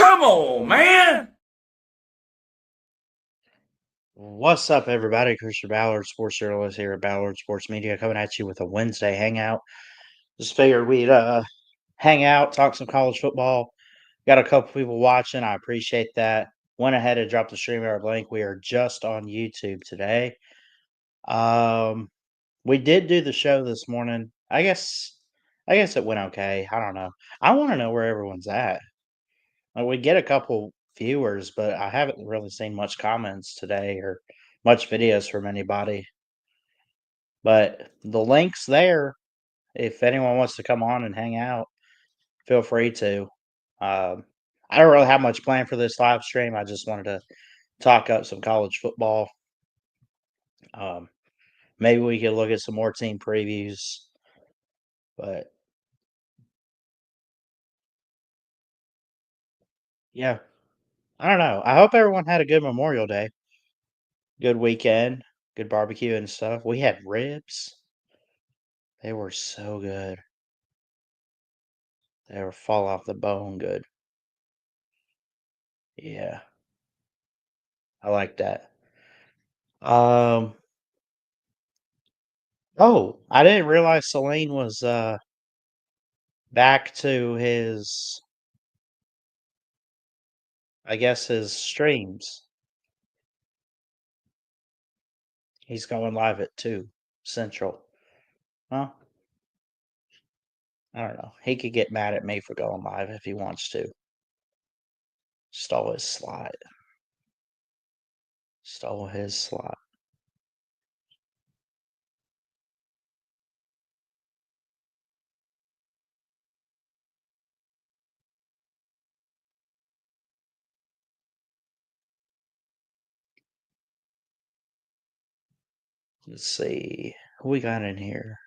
Come on, man. What's up, everybody? Christian Ballard, sports journalist here at Ballard Sports Media, coming at you with a Wednesday hangout. Just figured we'd hang out, talk some college football. Got a couple people watching. I appreciate that. Went ahead and dropped the StreamYard link. We are just on YouTube today. We did do the show this morning. I guess it went okay. I don't know. I want to know where everyone's at. Like, we get a couple viewers, but I haven't really seen much comments today or much videos from anybody. But the link's there. If anyone wants to come on and hang out, feel free to. I don't really have much planned for this live stream. I just wanted to talk up some college football. Maybe we could look at some more team previews. But yeah, I don't know. I hope everyone had a good Memorial Day, good weekend, good barbecue and stuff. We had ribs. They were so good. They were fall off the bone good. Yeah, I like that. Um, oh, I didn't realize Celine was back to his, I guess, his streams. He's going live at 2 Central. Well, I don't know. He could get mad at me for going live if he wants to. Stole his slot. Stole his slot. Let's see. Who we got in here?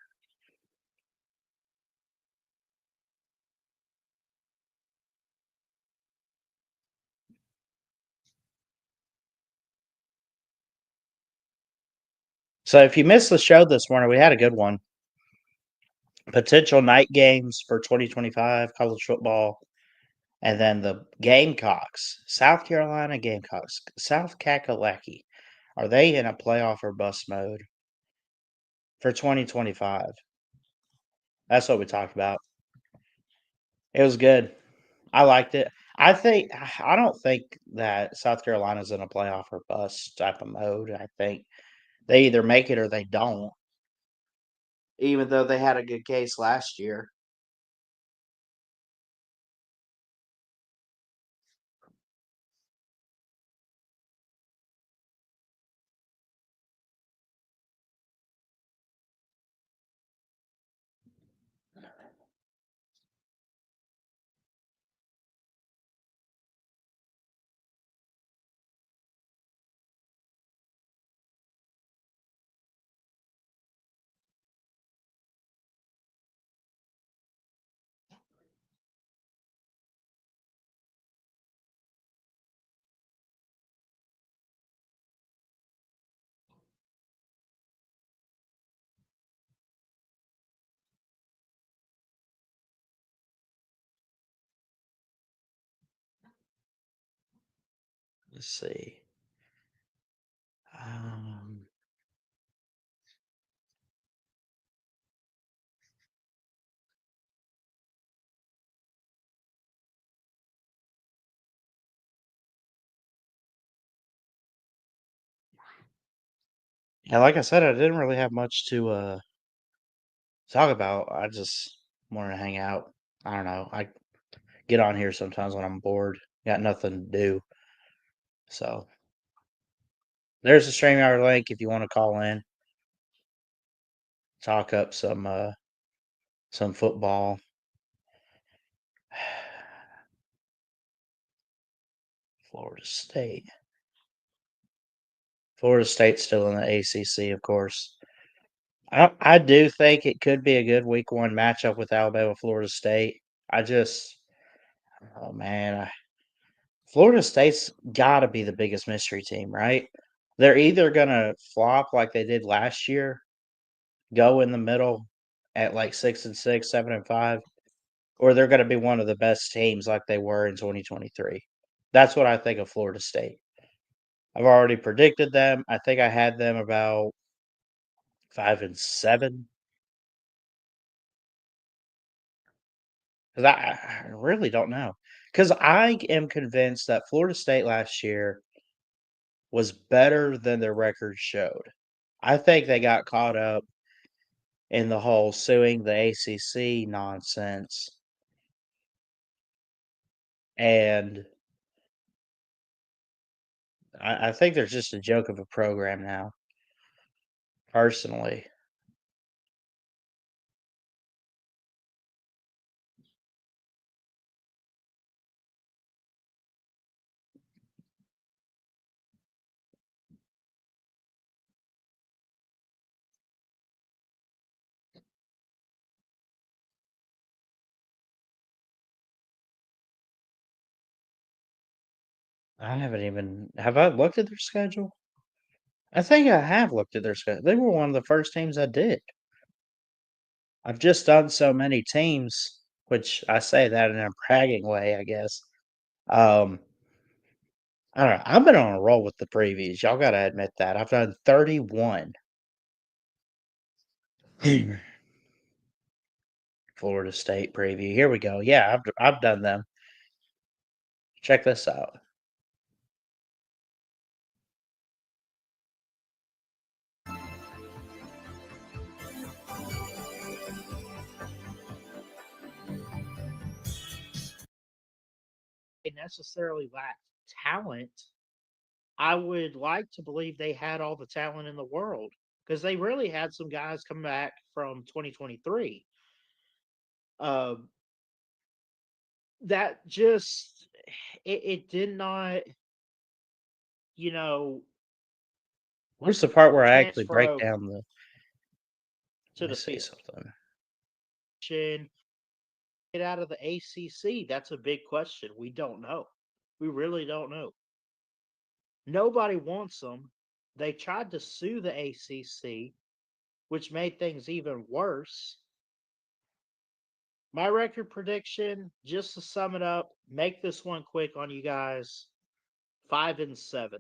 So if you missed the show this morning, we had a good one. Potential night games for 2025 college football. And then the Gamecocks, South Carolina Gamecocks, South Kakalaki. Are they in a playoff or bust mode for 2025? That's what we talked about. It was good. I liked it. I don't think that South Carolina's in a playoff or bust type of mode. I think they either make it or they don't. Even though they had a good case last year. Let's see. Um, yeah, like I said, I didn't really have much to talk about. I just wanted to hang out. I don't know. I get on here sometimes when I'm bored, got nothing to do. So there's the StreamYard link if you want to call in, talk up some football. Florida State. Florida State's still in the ACC, of course. I do think it could be a good week one matchup with Alabama, Florida State. Oh man, Florida State's got to be the biggest mystery team, right? They're either going to flop like they did last year, go in the middle at like 6-6, 7-5, or they're gonna be one of the best teams like they were in 2023. That's what I think of Florida State. I've already predicted them. I think I had them about 5 and 7 because I really don't know because I am convinced that Florida State last year was better than their record showed. I think they got caught up in the whole suing the ACC nonsense, and I think they're just a joke of a program now, personally. I haven't even have I looked at their schedule? I think I have looked at their schedule. They were one of the first teams I did. I've just done so many teams, which I say that in a bragging way, I guess. Um, I don't know. I've been on a roll with the previews. Y'all gotta admit that. I've done 31 Florida State preview. Here we go. Yeah, I've done them. Check this out. They necessarily lack talent. I would like to believe they had all the talent in the world because they really had some guys come back from 2023. Um, that just it did not, you know, Where's the part where I actually transfer break over down the to let me the see field. something. Get out of the ACC? That's a big question. We don't know. We really don't know. Nobody wants them. They tried to sue the ACC, which made things even worse. My record prediction, just to sum it up, make this one quick on you guys, 5 and 7.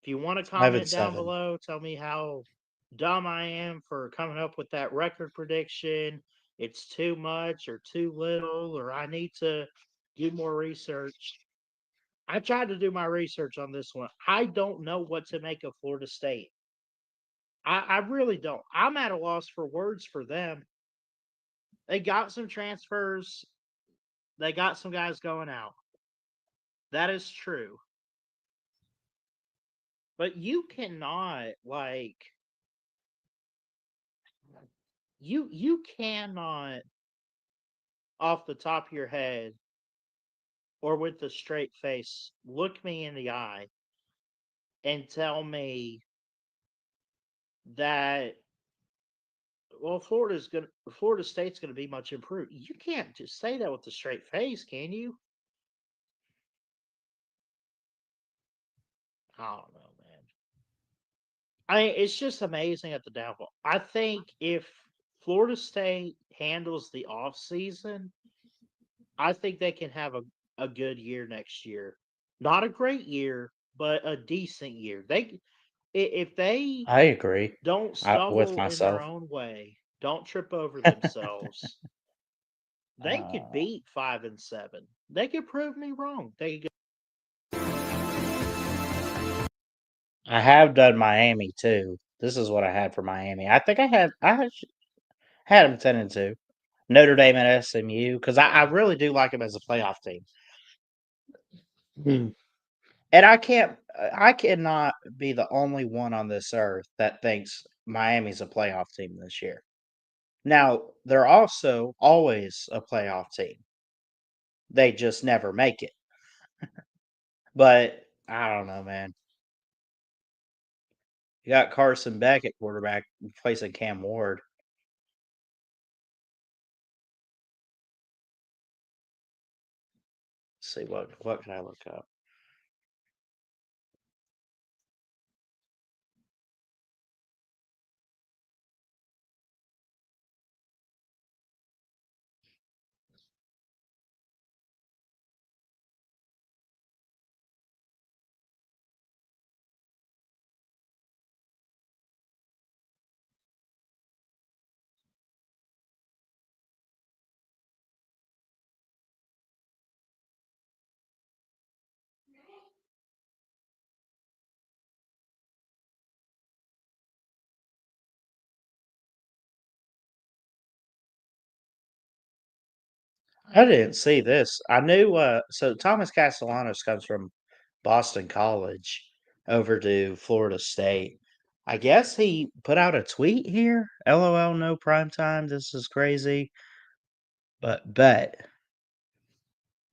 If you want to 5 and comment down 7. below, tell me how dumb I am for coming up with that record prediction. It's too much or too little, or I need to do more research. I tried to do my research on this one. I don't know what to make of Florida State. I really don't. I'm at a loss for words for them. They got some transfers, they got some guys going out. That is true. But you cannot you cannot off the top of your head or with a straight face look me in the eye and tell me that well Florida State's gonna be much improved. You can't just say that with a straight face, can you? I don't know, man. It's just amazing at the downfall. I think if Florida State handles the off season, I think they can have a good year next year. Not a great year, but a decent year. If they I agree. don't With stumble in their myself. own way, don't trip over themselves, they could Uh, beat 5 and 7. They could prove me wrong. They could I have done Miami too. This is what I had for Miami. I think had them 10 and 2. Notre Dame and SMU because I really do like them as a playoff team. And I cannot be the only one on this earth that thinks Miami's a playoff team this year. Now, they're also always a playoff team. They just never make it. But I don't know, man. You got Carson Beck at quarterback replacing Cam Ward. Let's see what can I look up? I didn't see this. I knew, so Thomas Castellanos comes from Boston College over to Florida State. I guess he put out a tweet here. LOL, no prime time. This is crazy. But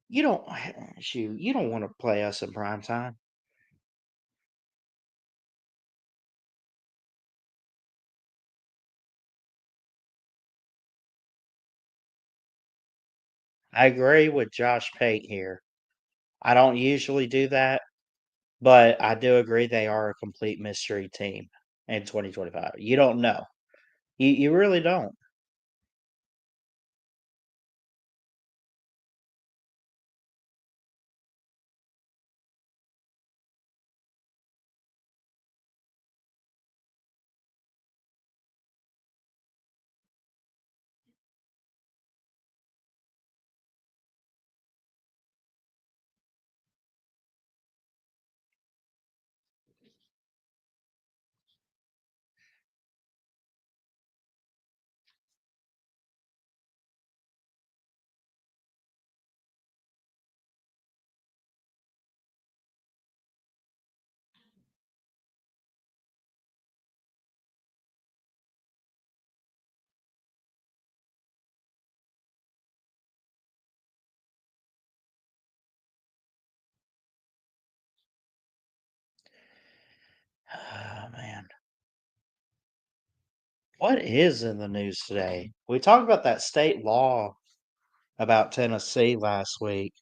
you don't shoot, you don't want to play us in prime time. I agree with Josh Pate here. I don't usually do that, but I do agree they are a complete mystery team in 2025. You don't know. You really don't. Oh, man. What is in the news today? We talked about that state law about Tennessee last week.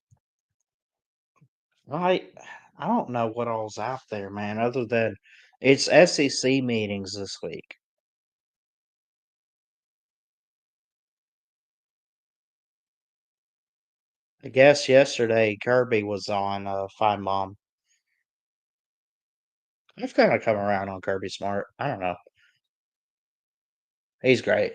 Right? I don't know what all's out there, man, other than it's SEC meetings this week. I guess yesterday Kirby was on Fine Mom. I've kind of come around on Kirby Smart. I don't know. He's great.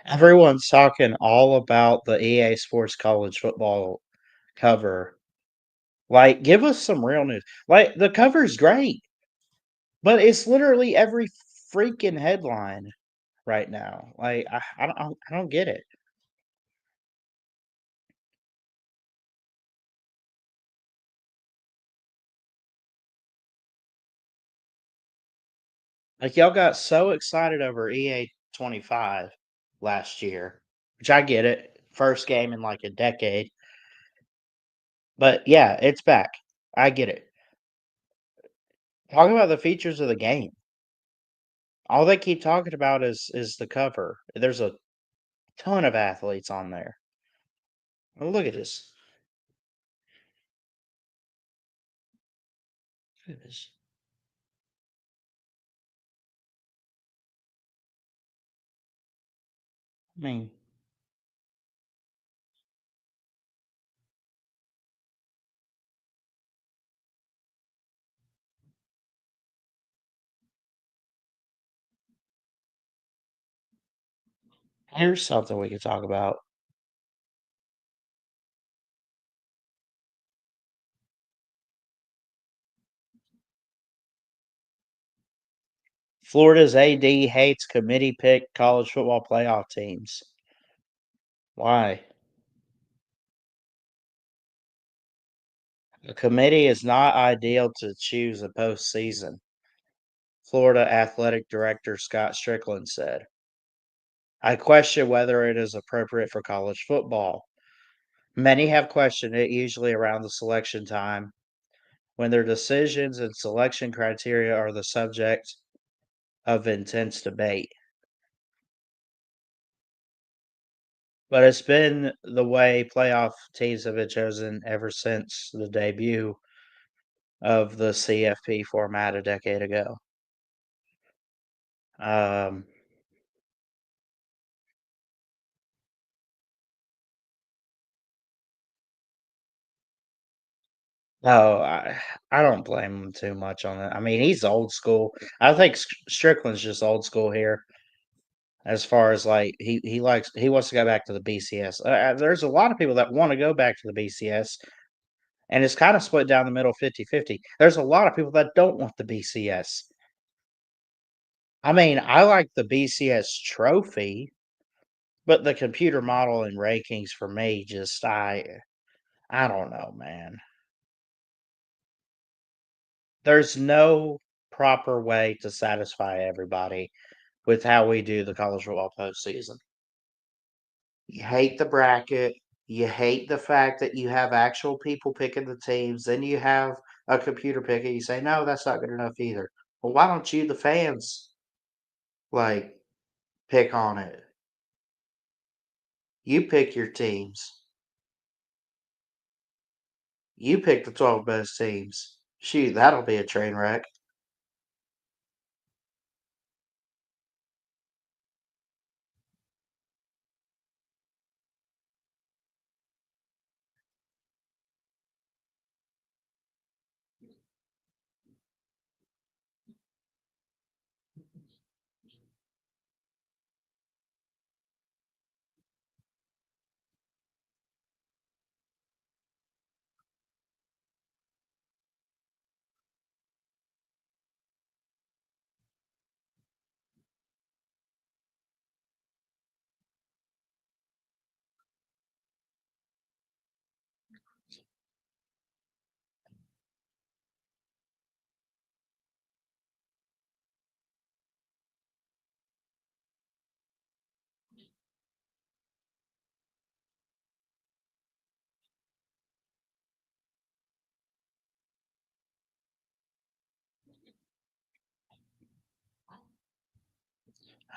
Everyone's talking all about the EA Sports College football cover. Like, give us some real news. Like, the cover's great, but it's literally every freaking headline right now. Like, I don't get it. Like, y'all got so excited over EA 25 last year, which I get it. First game in like a decade. But yeah, it's back. I get it. Talk about the features of the game. All they keep talking about is the cover. There's a ton of athletes on there. Oh, look at this. Look at this. I mean, here's something we could talk about. Florida's AD hates committee picked college football playoff teams. Why? A committee is not ideal to choose a postseason, Florida Athletic Director Scott Strickland said. I question whether it is appropriate for college football. Many have questioned it, usually around the selection time, when their decisions and selection criteria are the subject of intense debate. But it's been the way playoff teams have been chosen ever since the debut of the CFP format a decade ago. Um, Oh, I don't blame him too much on it. I mean, he's old school. I think Strickland's just old school here. As far as like he wants to go back to the BCS. There's a lot of people that want to go back to the BCS, and it's kind of split down the middle 50-50. There's a lot of people that don't want the BCS. I mean, I like the BCS trophy, but the computer model and rankings for me just I don't know, man. There's no proper way to satisfy everybody with how we do the college football postseason. You hate the bracket. You hate the fact that you have actual people picking the teams. Then you have a computer picking. You say, no, that's not good enough either. Well, why don't you, the fans, like pick on it? You pick your teams. You pick the 12 best teams. Shoot, that'll be a train wreck.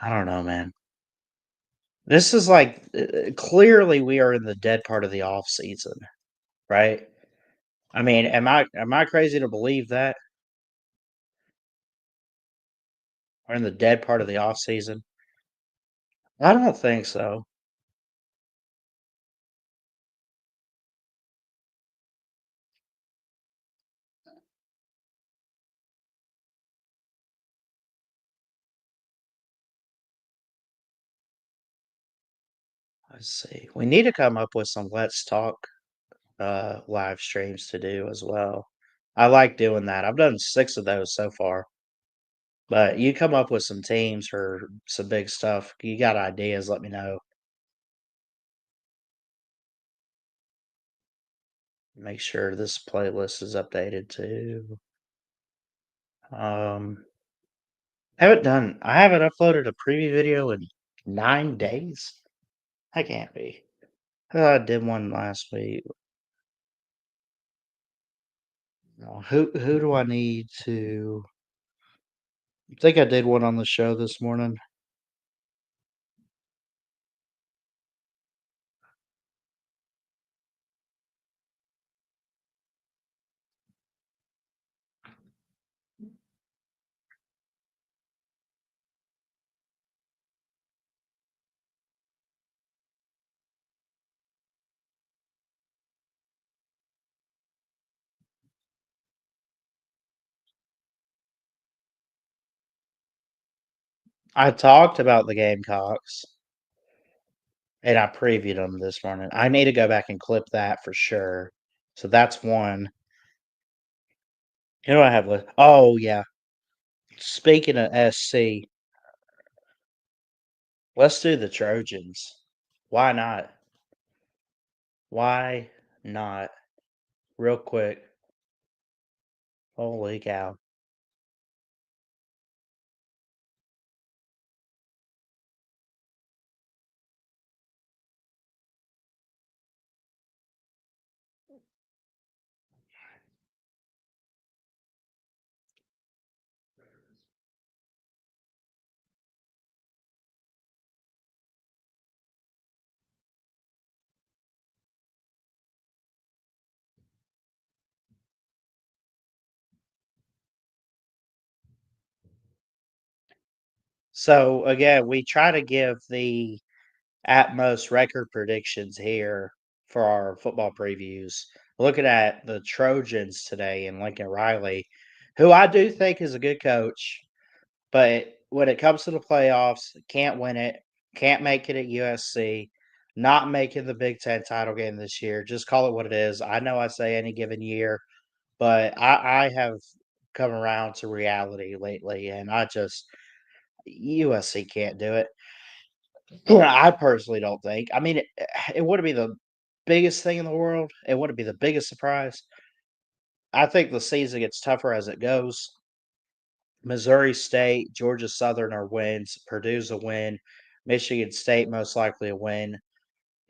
I don't know, man. This is like clearly we are in the dead part of the off season, right? I mean, am I crazy to believe that we're in the dead part of the off season? I don't think so. Let's see. We need to come up with some Let's Talk live streams to do as well. I like doing that. I've done 6 of those so far. But you come up with some teams or some big stuff. You got ideas, let me know. Make sure this playlist is updated too. Um I haven't uploaded a preview video in 9 days. That can't be. I did one last week. Who do I need to I think I did one on the show this morning. I talked about the Gamecocks and I previewed them this morning. I need to go back and clip that for sure. So that's one. Who do I have with? Oh yeah. Speaking of SC, let's do the Trojans. Why not? Why not? Real quick. Holy cow. So again, we try to give the at most record predictions here for our football previews. looking at the Trojans today and Lincoln Riley, who I do think is a good coach, but when it comes to the playoffs, can't win it, can't make it at USC, not making the Big Ten title game this year. Just call it what it is. I know I say any given year, but I have come around to reality lately, and I just USC can't do it. I personally don't think. I mean, it wouldn't be the biggest thing in the world. It wouldn't be the biggest surprise. I think the season gets tougher as it goes. Missouri State, Georgia Southern are wins. Purdue's a win. Michigan State most likely a win.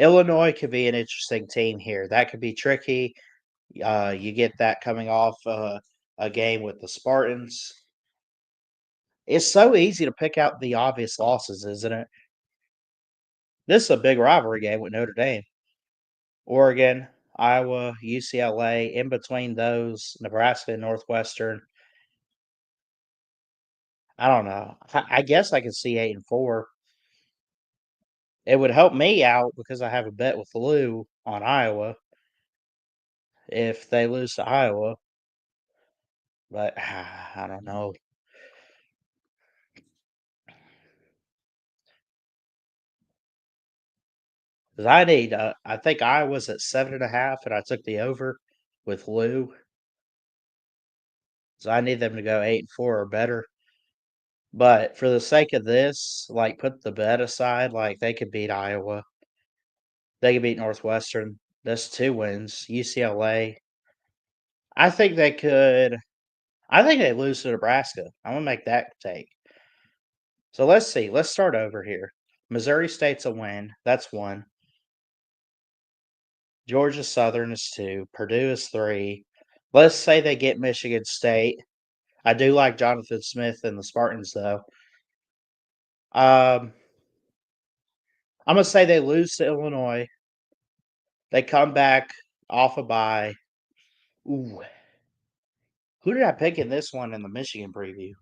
Illinois could be an interesting team here. That could be tricky. You get that coming off a game with the Spartans. It's so easy to pick out the obvious losses, isn't it? This is a big rivalry game with Notre Dame. Oregon, Iowa, UCLA, in between those, Nebraska and Northwestern. I don't know. I guess I could see 8-4. It would help me out because I have a bet with Lou on Iowa if they lose to Iowa, but I don't know. Because I need, I think Iowa's at 7.5, and I took the over with Lou. So I need them to go 8-4 or better. But for the sake of this, like put the bet aside, like they could beat Iowa. They could beat Northwestern. That's 2 wins. UCLA. I think they could. I think they lose to Nebraska. I'm gonna make that take. So let's see. Let's start over here. Missouri State's a win. That's 1. Georgia Southern is 2. Purdue is 3. Let's say they get Michigan State. I do like Jonathan Smith and the Spartans, though. I'm gonna say they lose to Illinois. They come back off a bye. Ooh, who did I pick in this one in the Michigan preview?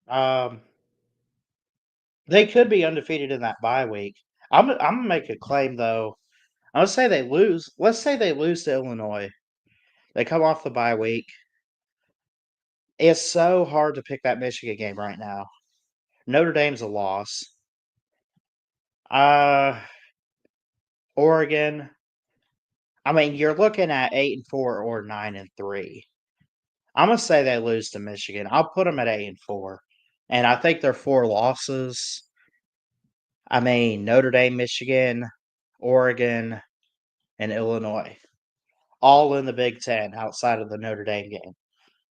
Um, they could be undefeated in that bye week. I'm gonna make a claim though. I'm gonna say they lose. Let's say they lose to Illinois. They come off the bye week. It's so hard to pick that Michigan game right now. Notre Dame's a loss. Uh, Oregon. I mean, you're looking at 8-4 or 9-3. I'm gonna say they lose to Michigan. I'll put them at 8-4, and I think they're 4 losses. I mean, Notre Dame, Michigan, Oregon, and Illinois, all in the Big Ten outside of the Notre Dame game.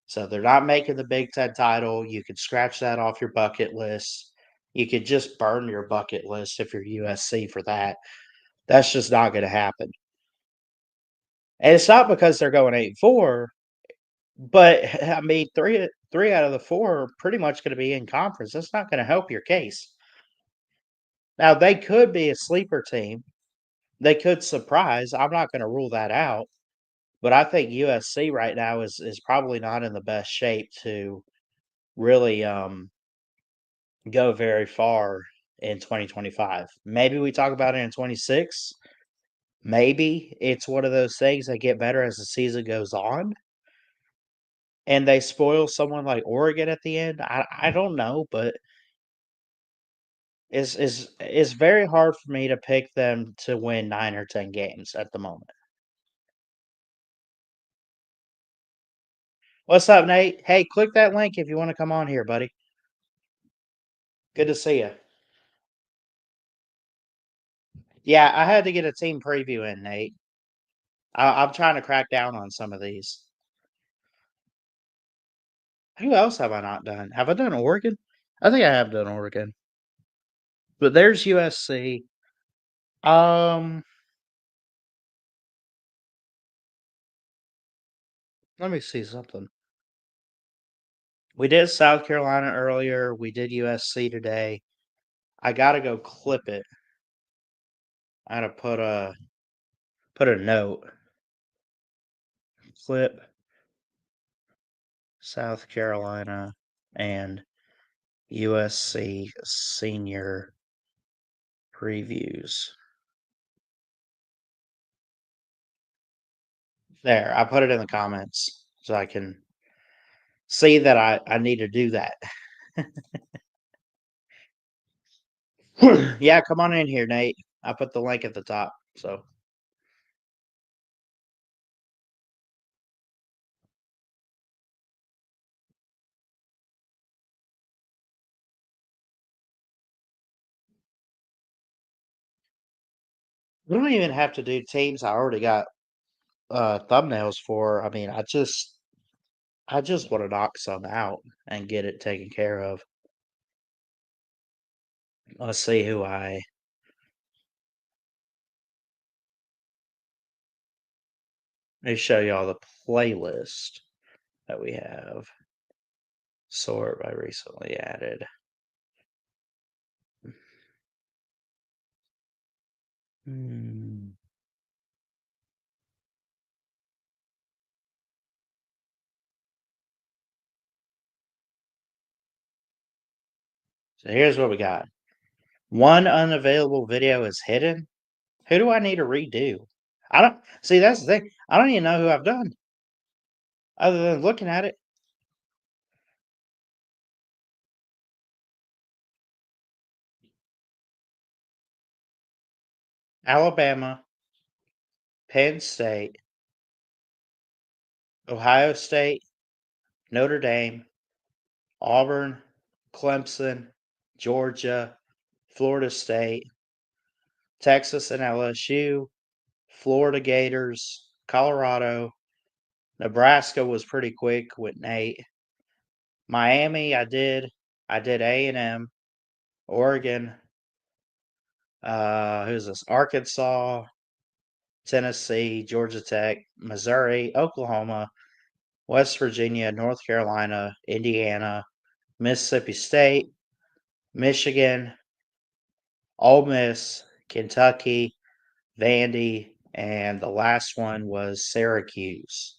So they're not making the Big Ten title. You could scratch that off your bucket list. You could just burn your bucket list if you're USC for that. That's just not going to happen. And it's not because they're going 8-4, but I mean, three out of the 4 are pretty much going to be in conference. That's not going to help your case. Now they could be a sleeper team. They could surprise. I'm not going to rule that out. But I think USC right now is probably not in the best shape to really go very far in 2025. Maybe we talk about it in 26. Maybe it's one of those things that get better as the season goes on, and they spoil someone like Oregon at the end. I don't know, but it's very hard for me to pick them to win 9 or 10 games at the moment. What's up, Nate? Hey, click that link if you want to come on here, buddy. Good to see you. Yeah, I had to get a team preview in, Nate. I'm trying to crack down on some of these. Who else have I not done? Have I done Oregon? I think I have done Oregon. But there's USC. Um, let me see something. We did South Carolina earlier. We did USC today. I gotta go clip it. I gotta put a note. Clip South Carolina and USC senior previews. There, I put it in the comments so I can see that I need to do that. Yeah, come on in here, Nate. I put the link at the top. So we don't even have to do teams. I already got thumbnails for. I mean, I just want to knock some out and get it taken care of. Let's see who I. Let me show y'all the playlist that we have. Sort by recently added. Hmm. So here's what we got. One unavailable video is hidden. Who do I need to redo? I don't see. That's the thing. I don't even know who I've done other than looking at it. Alabama, Penn State, Ohio State, Notre Dame, Auburn, Clemson, Georgia, Florida State, Texas and LSU, Florida Gators, Colorado, Nebraska was pretty quick with Nate. Miami, I did A&M, Oregon. Who's this? Arkansas, Tennessee, Georgia Tech, Missouri, Oklahoma, West Virginia, North Carolina, Indiana, Mississippi State, Michigan, Ole Miss, Kentucky, Vandy, and the last one was Syracuse.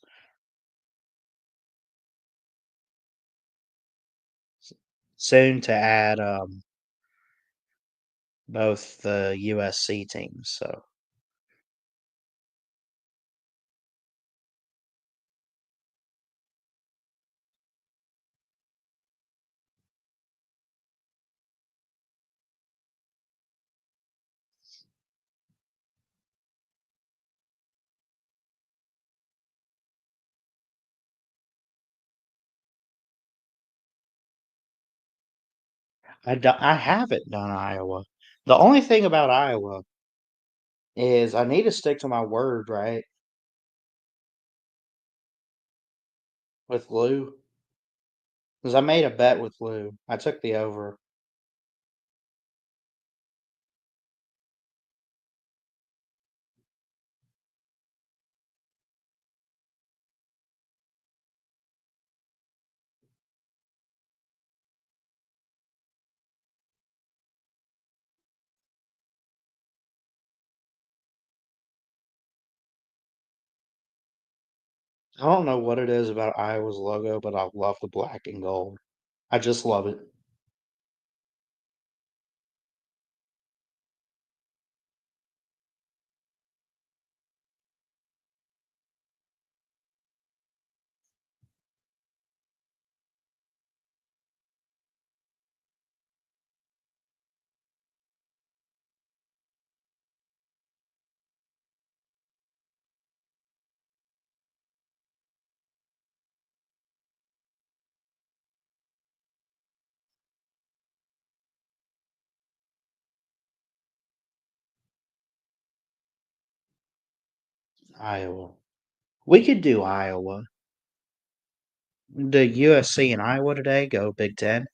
Soon to add both the USC teams. So I haven't done Iowa. The only thing about Iowa is I need to stick to my word, right? With Lou. Because I made a bet with Lou. I took the over. I don't know what it is about Iowa's logo, but I love the black and gold. I just love it. Iowa. We could do Iowa. The USC and Iowa today go Big Ten.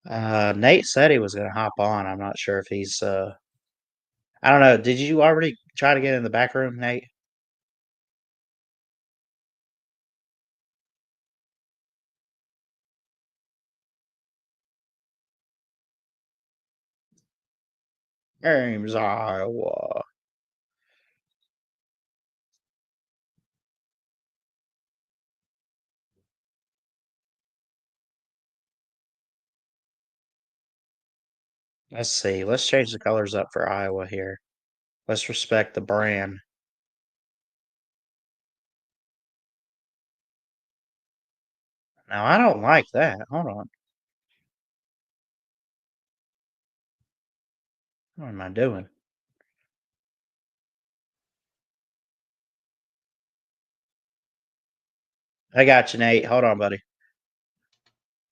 Nate said he was going to hop on. I'm not sure if he's. I don't know. Did you already try to get in the back room, Nate? Games Iowa. Let's see. Let's change the colors up for Iowa here. Let's respect the brand. Now, I don't like that. Hold on. What am I doing? I got you, Nate. Hold on, buddy.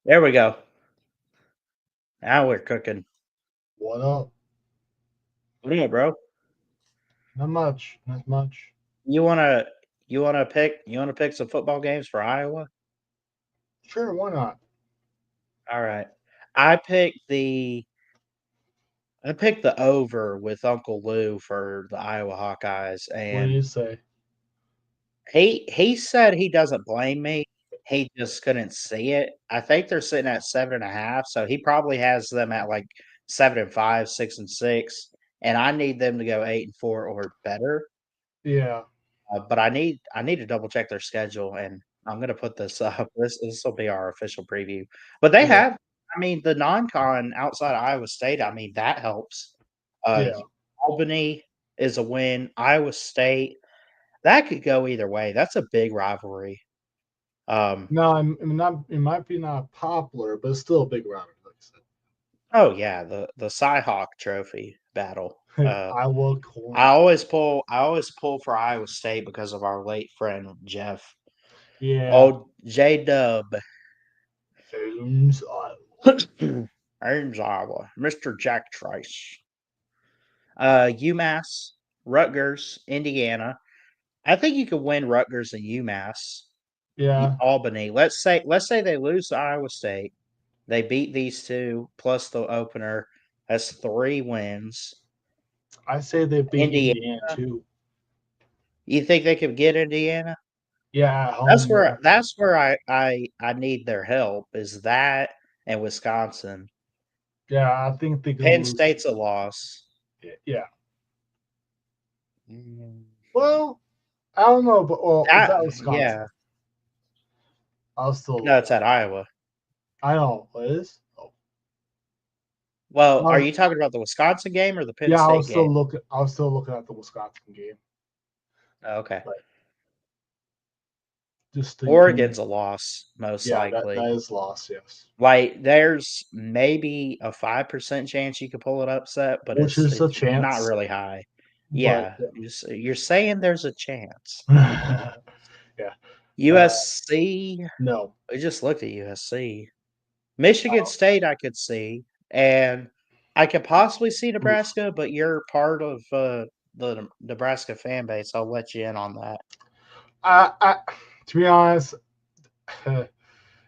There we go. Now we're cooking. What up? What up, bro? Not much. Not much. You wanna pick some football games for Iowa? Sure, why not? All right. I picked the over with Uncle Lou for the Iowa Hawkeyes, What do and you say? he said he doesn't blame me. He just couldn't see it. I think they're sitting at 7.5, so he probably has them at like 7-5, 6-6, and I need them to go 8-4 or better. Yeah. But I need to double check their schedule, and I'm gonna put this up. This will be our official preview. But they Yeah. have, I mean, the non-con outside of Iowa State. I mean, that helps. Yeah. Albany is a win. Iowa State, that could go either way. That's a big rivalry. No, I mean, not. It might be not popular, but it's still a big rivalry, like Oh yeah, the Cyhawk Trophy battle. I said. Iowa corn. I always pull for Iowa State because of our late friend Jeff. Yeah. Oh, J Dub. Ames, Iowa. Ames, Iowa. Mr. Jack Trice. UMass, Rutgers, Indiana. I think you could win Rutgers and UMass. Yeah. Albany. Let's say they lose to Iowa State. They beat these two plus the opener. That's 3 wins. I say they beat Indiana. Indiana too. You think they could get Indiana? Yeah, at home. That's where I need their help. Is that and Wisconsin. Yeah, I think they can Penn lose. State's a loss. Yeah. Mm. Well, I don't know, but it's at Wisconsin. Yeah. I'll still. No, it's at Iowa. I know. It is. Oh. Well, are you talking about the Wisconsin game or the Penn Yeah, State game? I was still looking at the Wisconsin game. Oh, okay. But just Oregon's a loss, most likely. that is loss. Yes, Like, there's maybe a 5% chance you could pull an upset, but which is a it's chance. not really high. But, Yeah, you're saying there's a chance. yeah. USC. No. I just looked at USC. Michigan State, I could see, and I could possibly see Nebraska, but you're part of the Nebraska fan base. I'll let you in on that. To be honest,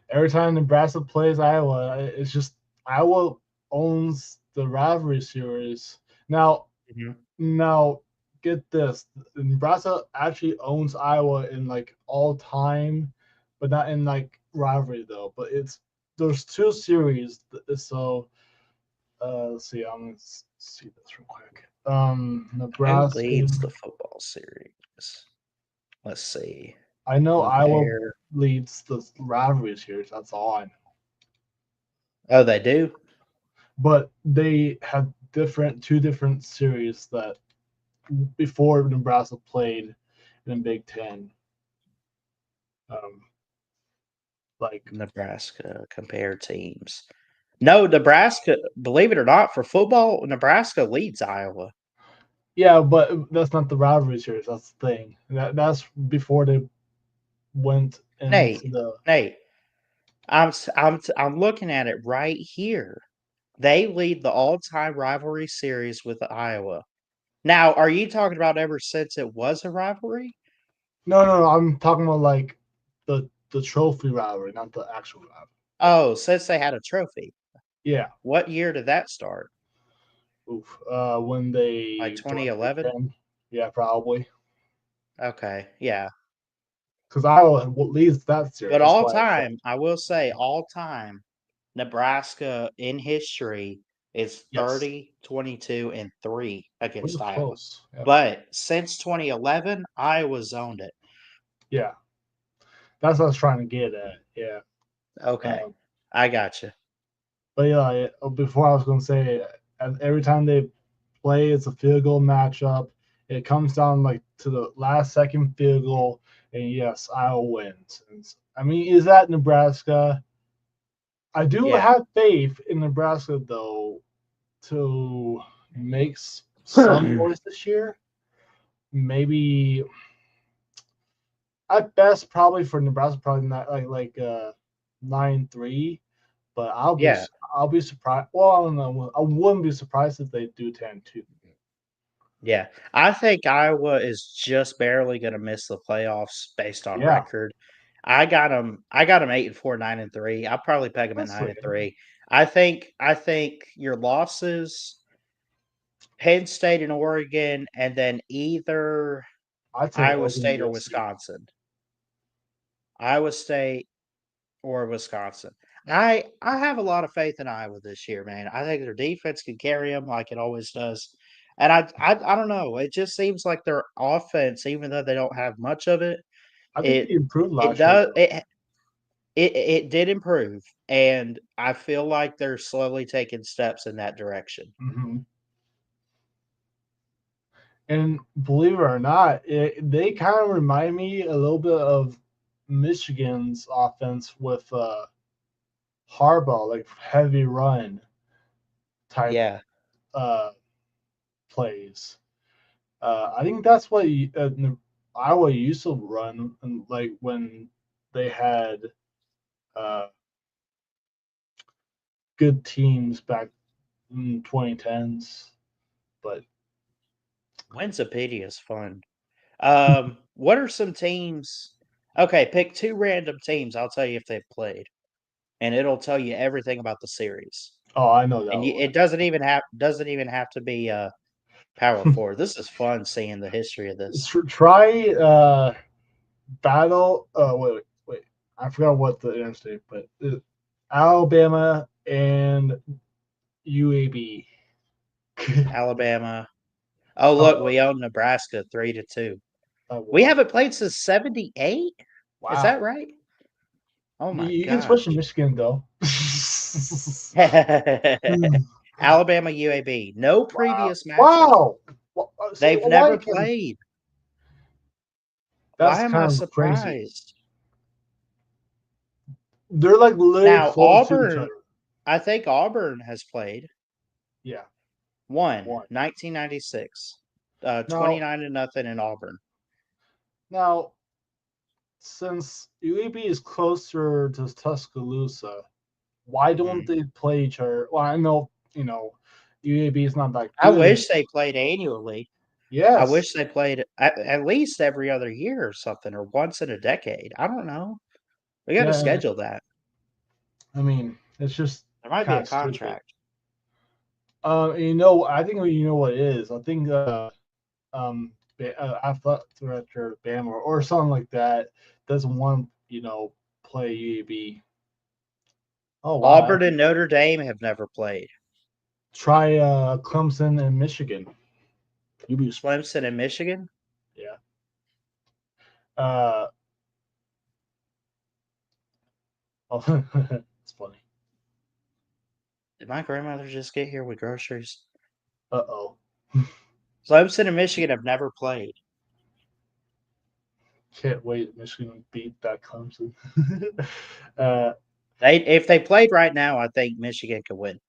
every time Nebraska plays Iowa, it's just Iowa owns the rivalry series. Now, get this: Nebraska actually owns Iowa in like all time, but not in like rivalry though. But there's 2 series, so let's see. I'm gonna see this real quick. Nebraska Who leads the football series? Let's see. I know Iowa leads the rivalry series. That's all I know. Oh, they do? But they have 2 different series that before Nebraska played in Big Ten. Like Nebraska compare teams. No, Nebraska, believe it or not, for football, Nebraska leads Iowa. Yeah, but that's not the rivalry series. That's the thing. That's before they went into Nate, I'm looking at it right here. They lead the all-time rivalry series with Iowa. Now, are you talking about ever since it was a rivalry? No. I'm talking about like the trophy rivalry, not the actual rivalry. Oh, since they had a trophy. Yeah. What year did that start? Oof. When they Like 2011? Yeah, probably. Okay, yeah. Because Iowa leads that series. But all time, I will say, all time, Nebraska in history is 30, 22, and 3 against Iowa. Close. Yeah. But since 2011, Iowa's owned it. Yeah. That's what I was trying to get at. Yeah. Okay. I got you. But yeah, before I was going to say, and every time they play, it's a field goal matchup. It comes down like to the last second field goal, and yes, Iowa wins. I mean, is that Nebraska? I do Yeah. have faith in Nebraska though to make some noise this year. Maybe at best, probably for Nebraska, probably not like 9-3. But Yeah. I'll be surprised. Well, I don't know. I wouldn't be surprised if they do 10-2. Yeah. I think Iowa is just barely going to miss the playoffs based on Yeah, record. I got them 8-4, 9-3. I'll probably peg them at that's like 9-3. I think your losses, Penn State and Oregon, and then either I'd take Iowa Oregon State or USC. Wisconsin. Iowa State or Wisconsin. I have a lot of faith in Iowa this year, man. I think their defense can carry them like it always does. And I don't know. It just seems like their offense, even though they don't have much of it, I think it they improved it last year does though. it did improve, and I feel like they're slowly taking steps in that direction. Mm-hmm. And believe it or not, they kind of remind me a little bit of Michigan's offense with Harbaugh, like heavy run type Yeah. uh, plays. I think that's what Iowa used to run, and like when they had uh, good teams back in 2010s. But Winsipedia is fun. What are some teams? Okay, pick two random teams. I'll tell you if they've played, and it'll tell you everything about the series. oh, I know And that it doesn't even have to be Power one. Four. This is fun seeing the history of this. Try battle. Wait. I forgot what the interstate, but Alabama and UAB. Alabama. Oh, look, Oh, we own Nebraska 3-2. We what? haven't played since '78. Is that Wow. right? Oh my You can switch to gosh. Michigan though. Alabama UAB. No Wow. previous matchup. Wow. See, They've why never can played. that's Why am I kind of crazy. surprised? They're like literally Now close to each other. I think Auburn has played. Yeah. One, One. 1996. Now 29-0 in Auburn. now since UAB is closer to Tuscaloosa, why don't Mm. they play each other? Well, I know, UAB is not that I good. wish they played annually. I Yes. wish they played at least every other year or something, or once in a decade. I don't know. We got to Yeah. schedule that. I mean, it's just There might be kind a of stupid. contract. I think you know what it is. I think athletic director Bam or something like that doesn't want play UAB. Oh wow! Auburn and Notre Dame have never played. Try Clemson and Michigan. You be Clemson and Michigan. yeah. Uh, oh, it's funny. Did my grandmother just get here with groceries? Oh. Clemson and Michigan have never played. Can't wait. Michigan beat that Clemson. uh, If they played right now, I think Michigan could win.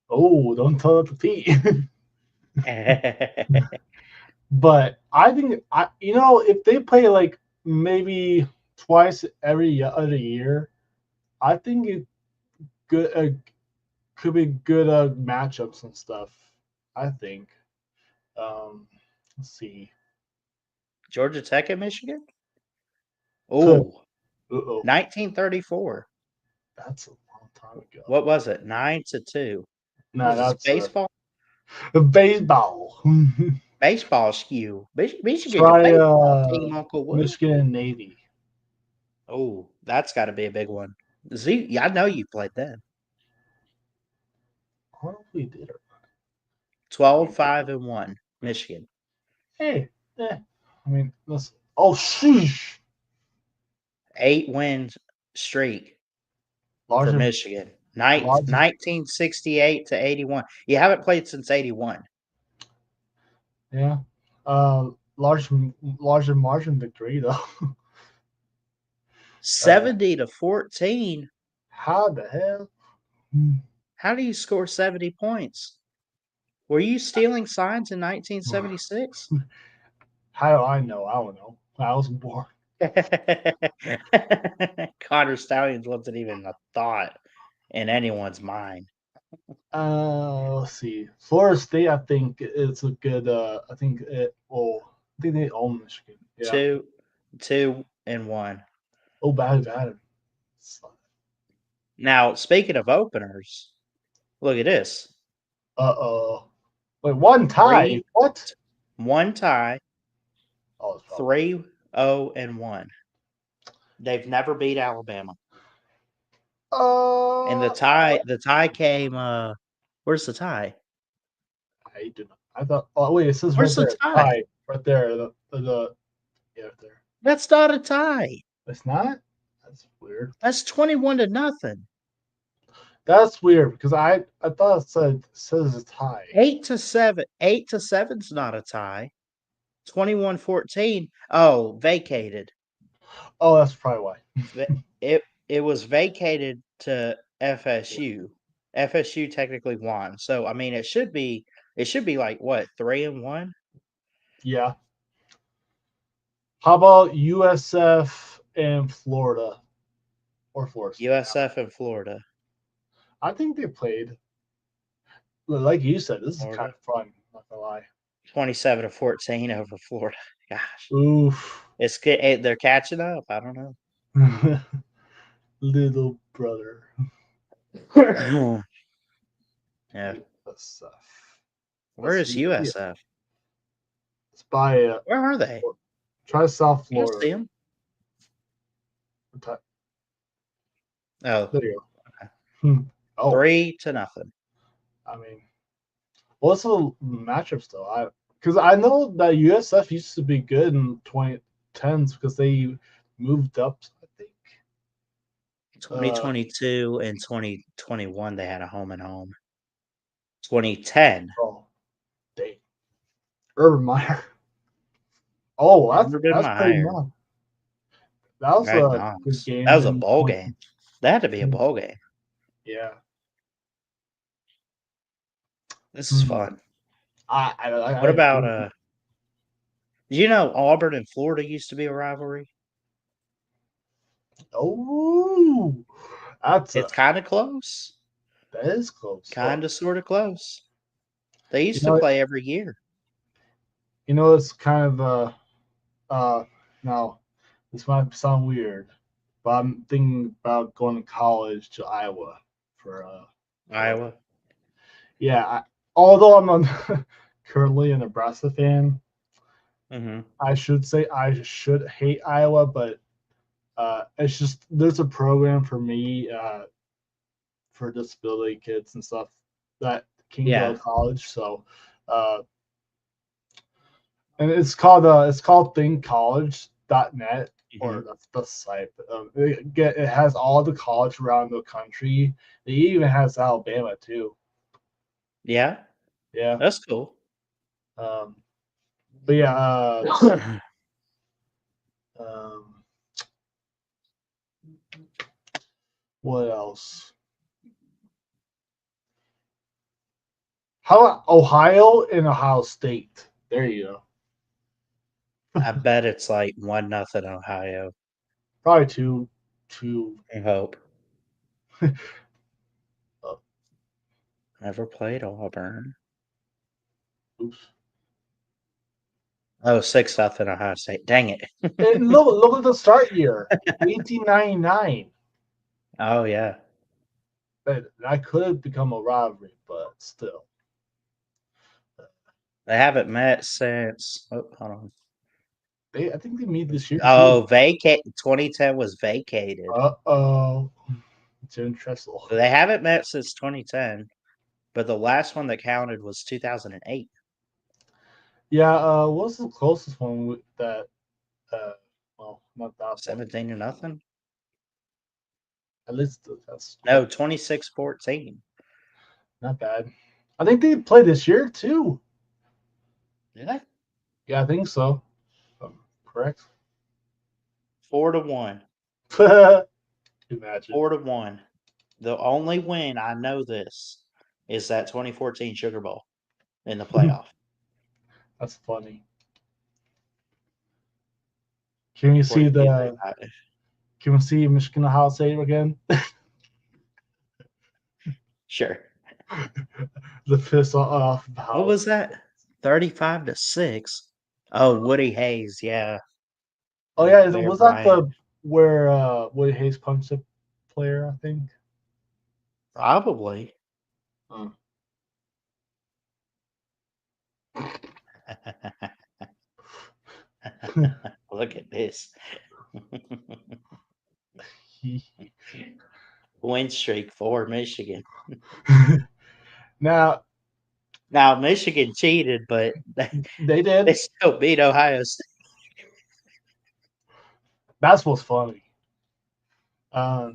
oh, don't tell it to Pete. But I think if they play like maybe twice every other year, I think it good could be good matchups and stuff. I think. Let's see. Georgia Tech and Michigan. Could. Oh, Uh-oh. 1934. That's a long time ago. What was it? 9-2. Nah, Was this that's baseball? baseball. Baseball skew. Michigan's a Try baseball team, Uncle Will. Michigan and Navy. Oh, that's got to be a big one. Z, I know you played then. I don't know if we did it. 12-5-1, Michigan. Hey, I mean, let's. Oh, sheesh. 8-win streak for Larger. Michigan. Logic. 1968 to 81. You haven't played since 81. Yeah. Larger margin victory though. 70 to 14. How the hell? How do you score 70 points? Were you stealing signs in 1976? How do I know? I don't know. I wasn't born. Connor Stallions wasn't even a thought in anyone's mind. Let's see. Florida State, I think it's a good. I think it. Well, I think they own Michigan. Yeah. 2-1. Oh, bad. Now, speaking of openers, look at this. Uh-oh. Wait, one tie. What? One tie, Oh, it's probably 3-0-1. They've never beat Alabama. And the tie came. Where's the tie? I do not. I thought. Oh wait, it says Where's right the there. tie? Right there. The yeah, right there. That's not a tie. It's not. That's weird. That's 21-0. That's weird because I thought it says a tie. 8-7. 8-7's not a tie. 21-14. Oh, vacated. Oh, that's probably why. It was vacated to FSU. FSU technically won. So I mean it should be like what, 3-1? Yeah. How about USF and Florida? Or Florida State? USF and Florida. I think they played. Like you said, this is Florida. kind of fun. Not gonna lie. 27-14 over Florida. Gosh. Oof. It's good. They're catching up. I don't know. Little brother. Yeah. USF. Where Let's is see. USF? It's by Where are they? try South You Florida. see them? Oh, There you go. okay. Oh, 3-0. I mean, what's the matchups though? Because I know that USF used to be good in 2010s because they moved up. I think 2022 and 2021 they had a home and home. 2010. Oh, dang. Urban Meyer. Oh, that's pretty much. That was a good game. That was a bowl game. That had to be a bowl game. Yeah. This is fun. What about did you know Auburn and Florida used to be a rivalry? Oh, It's kind of close. That is close. Kind of, sort of close. They used to play every year. You know, it's kind of now this might sound weird, but I'm thinking about going to college to Iowa for Iowa. Yeah, although I'm not currently a Nebraska fan, I should say I should hate Iowa, but it's just there's a program for me for disability kids and stuff that can go to college. So, and it's called thinkcollege.net or that's the site. It has all the college around the country. It even has Alabama too. Yeah. Yeah. That's cool. But yeah, what else? How about Ohio and Ohio State? There you go. I bet it's like 1-0 Ohio. Probably two. I hope. Never played Auburn. Oops. Oh, 6-0 Ohio State. Dang it. And look at the start year. 1899. Oh yeah. That could have become a rivalry, but still. They haven't met since hold on. I think they meet this year. Oh, 2010 was vacated. Jim Tressel. So they haven't met since 2010, but the last one that counted was 2008. Yeah, what's the closest one that well, not that 17-0? At least that's No, 26-14. not bad. I think they play this year too. Did I? Yeah, I think so. Correct. 4-1. Imagine. 4-1. The only win I know this is that 2014 Sugar Bowl in the playoff. That's funny. Can we see the? Can we see Michigan Ohio State again? Sure. The piss off. What was that? 35-6. Oh, Woody Hayes. Yeah. Oh The yeah, Bear was that Bryant. the where Woody Hayes punched a player? I think. Probably. Uh, Look at this. he- Win streak for Michigan. now Now Michigan cheated, but they did. they still beat Ohio State. That's what's funny. Oh,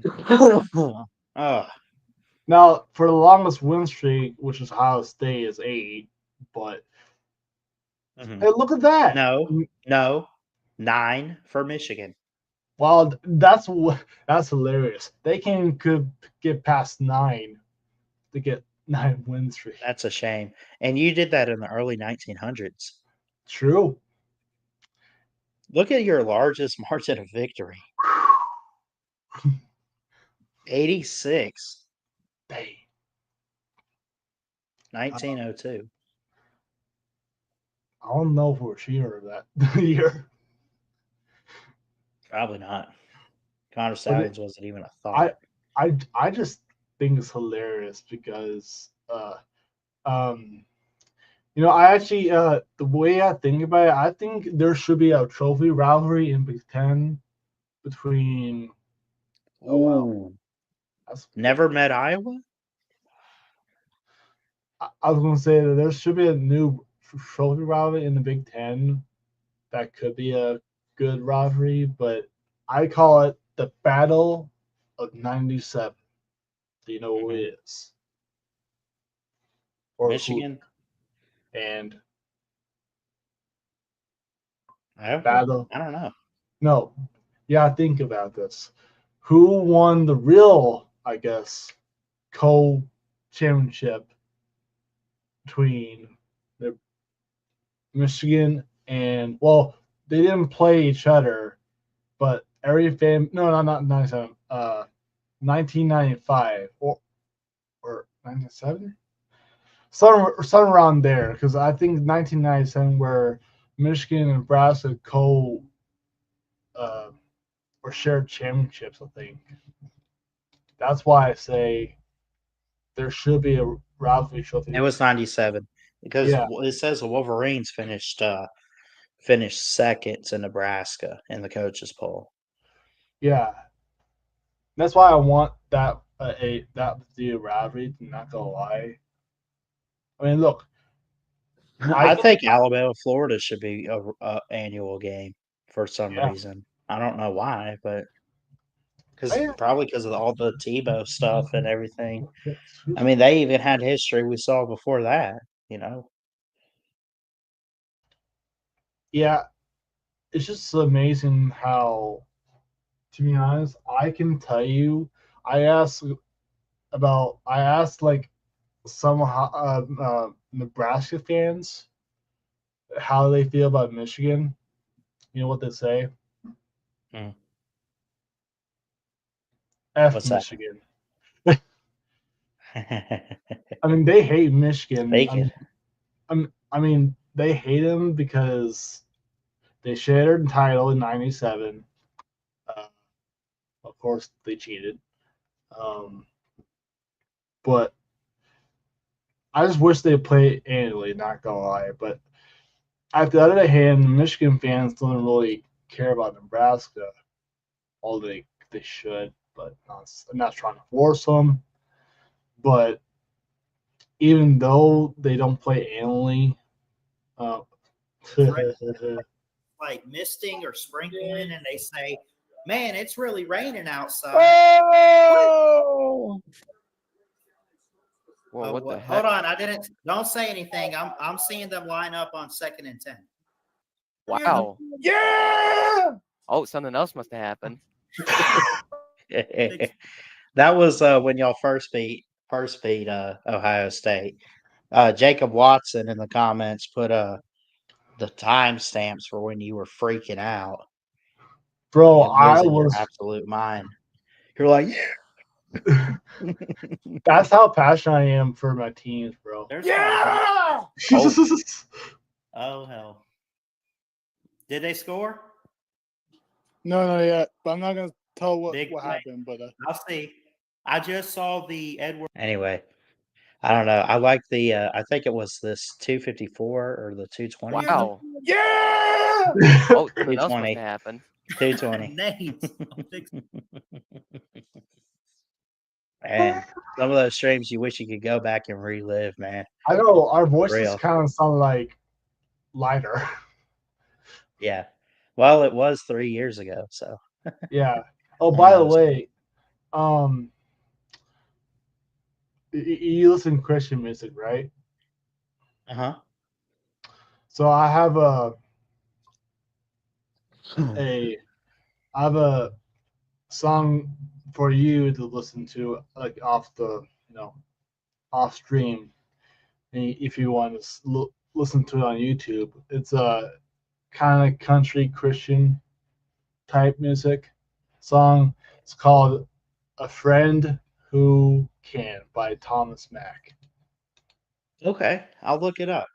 Now for the longest win streak, which is Ohio State, is 8. But mhm. hey, look at that. No, 9 for Michigan. Well, that's hilarious. They could get past 9 to get 9 win streak. That's a shame. And you did that in the early 1900s. True. Look at your largest margin of victory. 86. Dang. 1902. I don't know if we're cheater that year. Probably not. Connor Stallions wasn't even a thought. I just think it's hilarious because I actually the way I think about it, I think there should be a trophy rivalry in Big Ten between. Ooh. Oh wow, Never met Iowa? I was gonna say that there should be a new trophy rivalry in the Big Ten that could be a good rivalry, but I call it the Battle of '97. Do you know who it is? Or Michigan? And Battle? I don't know. No. Yeah, think about this. Who won the real, I guess, co-championship between the Michigan and, well, they didn't play each other, but not 97, 1995 or 97? Some around there, because I think 1997 where Michigan and Nebraska or shared championships, I think. That's why I say there should be a rivalry trophy. It was 97 because it says the Wolverines finished second to Nebraska in the coaches poll. Yeah, that's why I want that that the rivalry. Not gonna lie. I mean, look. I think Alabama Florida should be a annual game for some reason. I don't know why, but probably because of all the Tebow stuff and everything. I mean, they even had history we saw before that, Yeah, it's just amazing how, to be honest, I can tell you. I asked like some Nebraska fans how they feel about Michigan. You know what they say? F What's Michigan. I mean, they hate Michigan. I mean, they hate him because they shared the title in '97. Of course, they cheated. But I just wish they played annually. Not gonna lie, but at the other hand, Michigan fans don't really care about Nebraska, although they should. But I'm not trying to force them. But even though they don't play annually, like misting or sprinkling, and they say, Man, it's really raining outside. Oh! Well, Oh, what the what? heck? Hold on, I didn't. Don't say anything. I'm seeing them line up on 2nd and 10. Wow. Yeah. Oh, something else must have happened. That was when y'all first beat Ohio State. Jacob Watson in the comments put the timestamps for when you were freaking out Bro, and I losing your was. absolute mind. You're like, That's how passionate I am for my teams, bro. There's Yeah. Oh hell! Did they score? No, not yet. But I'm not gonna tell what Big play. happened. But I'll see. I just saw the Edward. anyway, I don't know. I like the. I think it was this 254 or the 220. Wow. Yeah. Oh, something else must 220. have happened. 220. names. And some of those streams you wish you could go back and relive, man. I know our voices Real. kind of sound like lighter. Yeah. Well, it was 3 years ago, so. Yeah. Oh, by the knows? way, you listen to Christian music, right? Uh-huh. So I have I have a song for you to listen to, like off the off stream, and if you want to listen to it on YouTube. It's a kind of country Christian type music song. It's called "A Friend Who Can" by Thomas Mack. Okay, I'll look it up.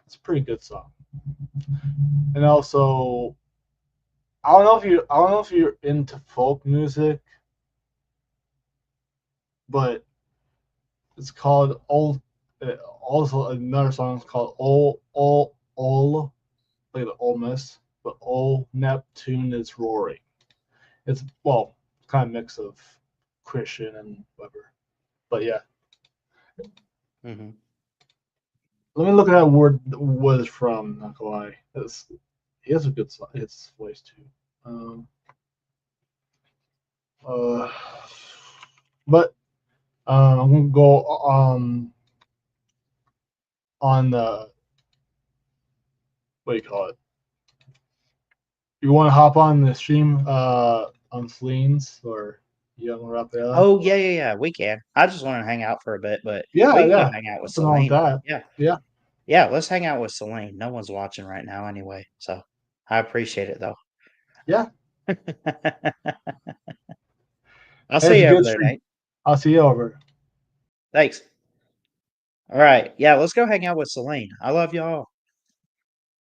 It's a pretty good song. And also, I don't know if you're into folk music, but it's called old. Also, another song is called "Ol," like the Ole Miss, but "Ol Neptune is Roaring." It's kind of mix of Christian and whatever. But yeah, Mm-hmm. let me look at that word. What it's from? Not gonna lie, he has a good song. His voice too. But I'm gonna go on the what do you call it? You want to hop on the stream on Celine's, or you want to wrap it up? Oh, yeah. We can. I just want to hang out for a bit, but Yeah, we can yeah. go hang out with Nothing wrong with Celine. that. Yeah. Yeah. Yeah, let's hang out with Celine. No one's watching right now anyway, so I appreciate it though. Yeah. I'll Hey, see it's a you over good there, stream. Nate. I'll see you over. Thanks. All right. Yeah, let's go hang out with Celine. I love y'all.